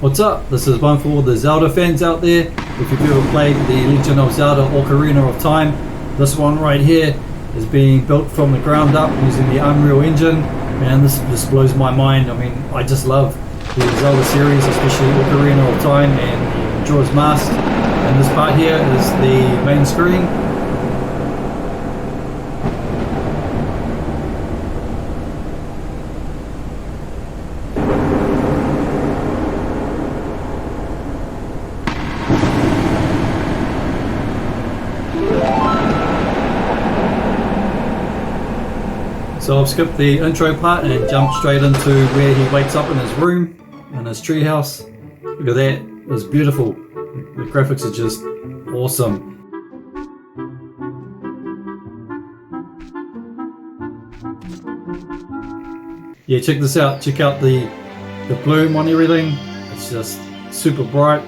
What's up? This is one for all the Zelda fans out there. If you've ever played the Legend of Zelda Ocarina of Time, this one right here is being built from the ground up using the Unreal Engine, and this blows my mind. I mean, I just love the Zelda series, especially Ocarina of Time and Majora's Mask. And this part here is the main screen. So I've skipped the intro part and jumped straight into where he wakes up in his room, in his treehouse. Look at that, it's beautiful. The graphics are just awesome. Yeah, check this out. Check out the bloom on everything. It's just super bright.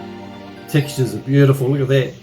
Textures are beautiful. Look at that.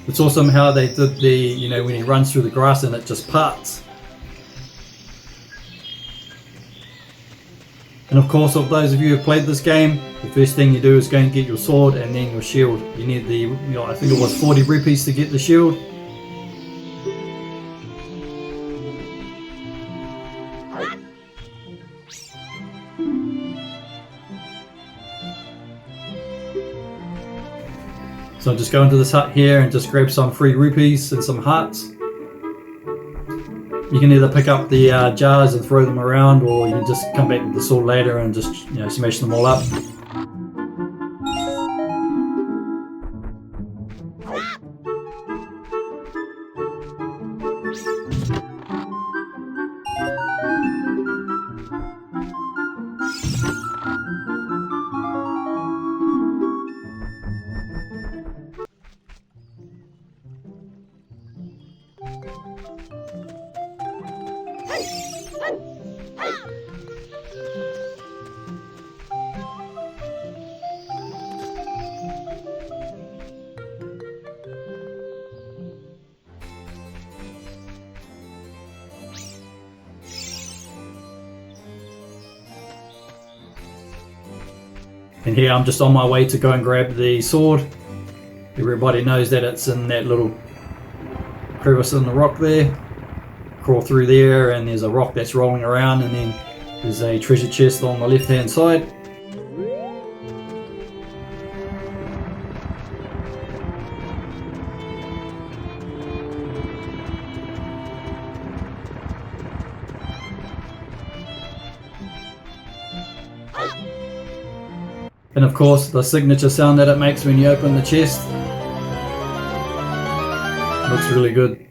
It's awesome how they did the, you know, when he runs through the grass and it just parts. And of course, of those of you who have played this game, the first thing you do is go and get your sword and then your shield. You need the, you know, I think it was 40 rupees to get the shield. So I'll just go into this hut here and just grab some free rupees and some hearts. You can either pick up the jars and throw them around, or you can just come back with the sword later and just, you know, smash them all up. And here I'm just on my way to go and grab the sword. Everybody knows that it's in that little crevice in the rock there. Crawl through there and there's a rock that's rolling around, and then there's a treasure chest on the left hand side. And of course, the signature sound that it makes when you open the chest. Looks really good.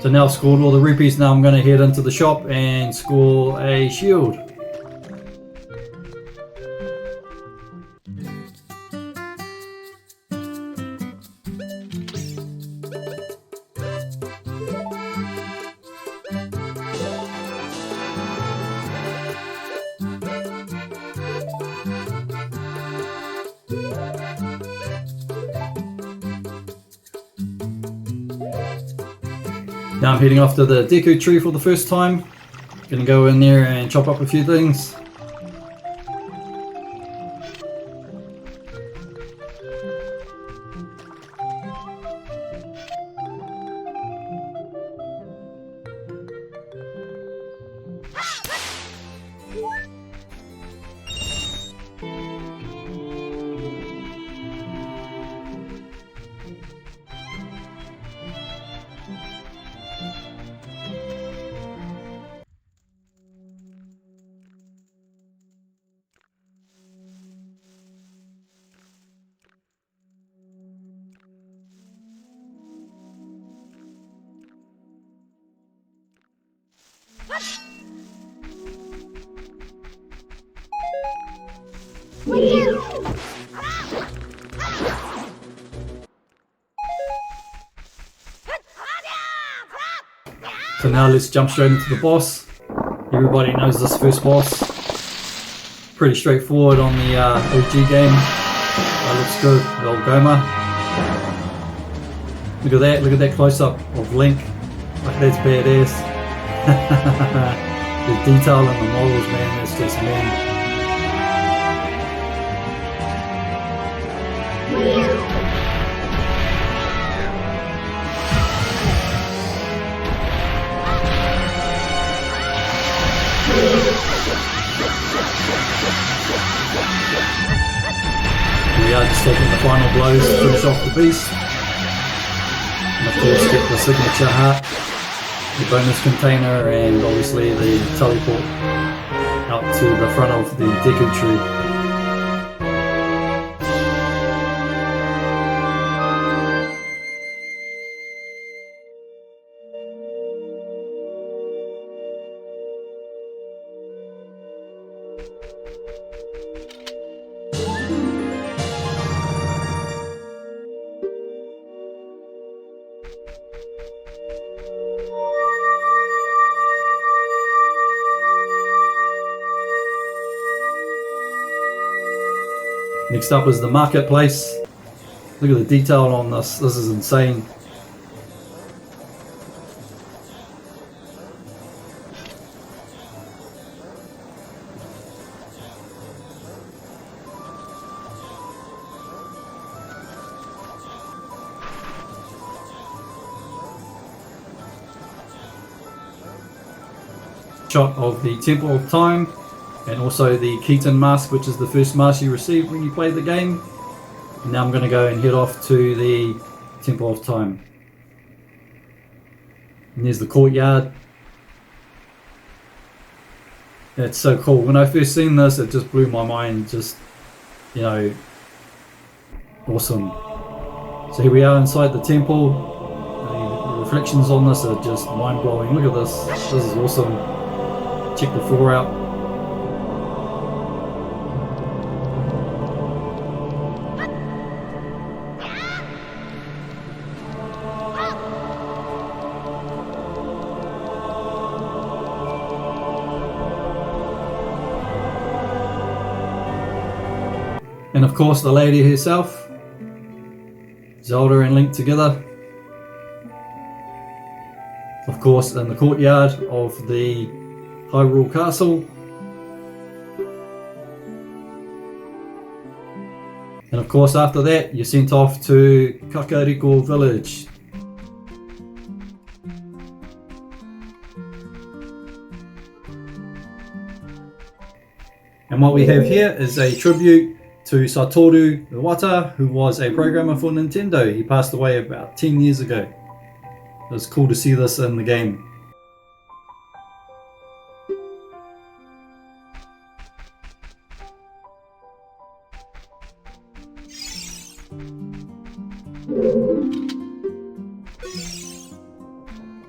So now I've scored all the rupees. Now I'm going to head into the shop and score a shield. Now I'm heading off to the Deku Tree for the first time. Gonna go in there and chop up a few things. So now let's jump straight into the boss. Everybody knows this first boss. Pretty straightforward on the OG game. That looks good, the old Goma. Look at that close up of Link. Like, that's badass. The detail in the models, man, that's just man. We are just taking the final blows to finish off the beast. And of course get the signature heart, the bonus container, and obviously the teleport out to the front of the Deku Tree. Next up is the marketplace. Look at the detail on this. This is insane. Shot of the Temple of Time, and also the Keaton mask, which is the first mask you receive when you play the game. And now I'm going to go and head off to the Temple of Time. And there's the courtyard. It's so cool. When I first seen this, it just blew my mind. Just, you know, awesome. So here we are inside the temple. The reflections on this are just mind-blowing. Look at this. This is awesome. Check the floor out. And of course the lady herself, Zelda and Link together. Of course in the courtyard of the Hyrule Castle. And of course after that you're sent off to Kakariko Village. And what we have here is a tribute to Satoru Iwata, who was a programmer for Nintendo. He passed away about 10 years ago. It was cool to see this in the game.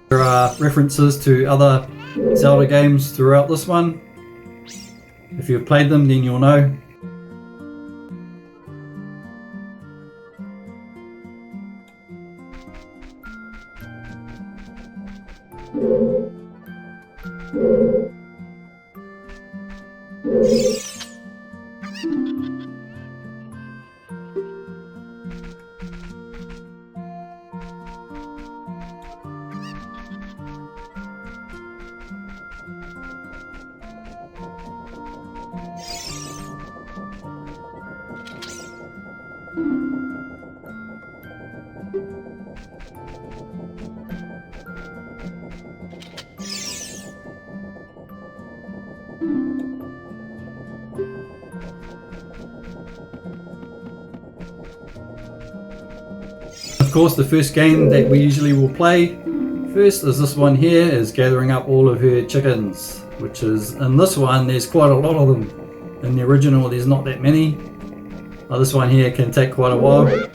There are references to other Zelda games throughout this one. If you've played them, then you'll know. of course, the first game that we usually will play first is this one here, is gathering up all of her chickens, which is, in this one, there's quite a lot of them. In the original, there's not that many. This one here can take quite a while.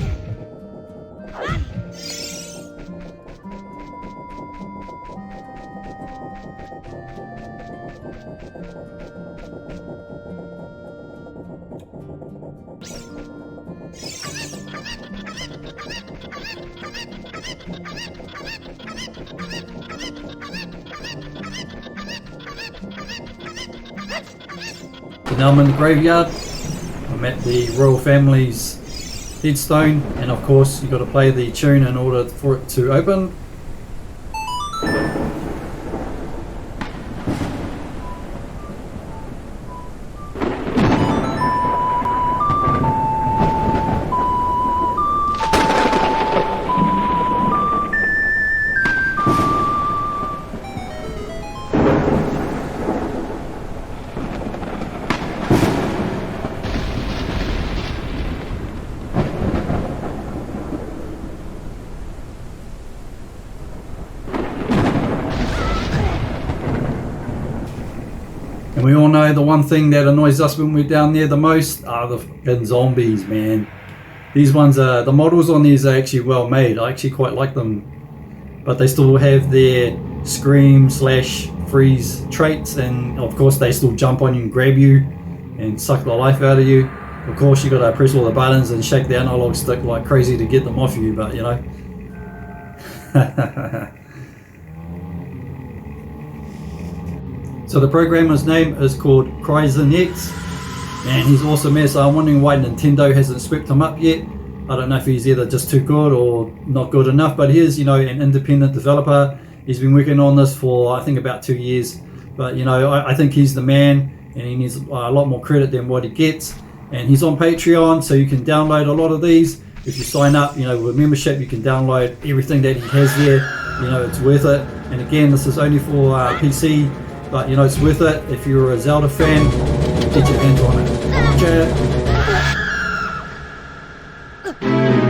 So now I'm in the graveyard. I'm at the royal family's headstone, and of course you've got to play the tune in order for it to open. And we all know the one thing that annoys us when we're down there the most are the fucking zombies, man. These ones are, the models on these are actually well made. I actually quite like them. But they still have their scream slash freeze traits, and of course they still jump on you and grab you and suck the life out of you. Of course you gotta press all the buttons and shake the analog stick like crazy to get them off you, but you know. So the programmer's name is called CryZENx, and he's awesome as. I'm wondering why Nintendo hasn't swept him up yet. I don't know if he's either just too good or not good enough, but he's, you know, an independent developer. He's been working on this for I think about 2 years, but you know, I think he's the man, and he needs a lot more credit than what he gets. And he's on Patreon, so you can download a lot of these. If you sign up, you know, with membership, you can download everything that he has there. You know, it's worth it. And again, this is only for PC. But you know, it's worth it if you're a Zelda fan. Get your hands on it. Cheers.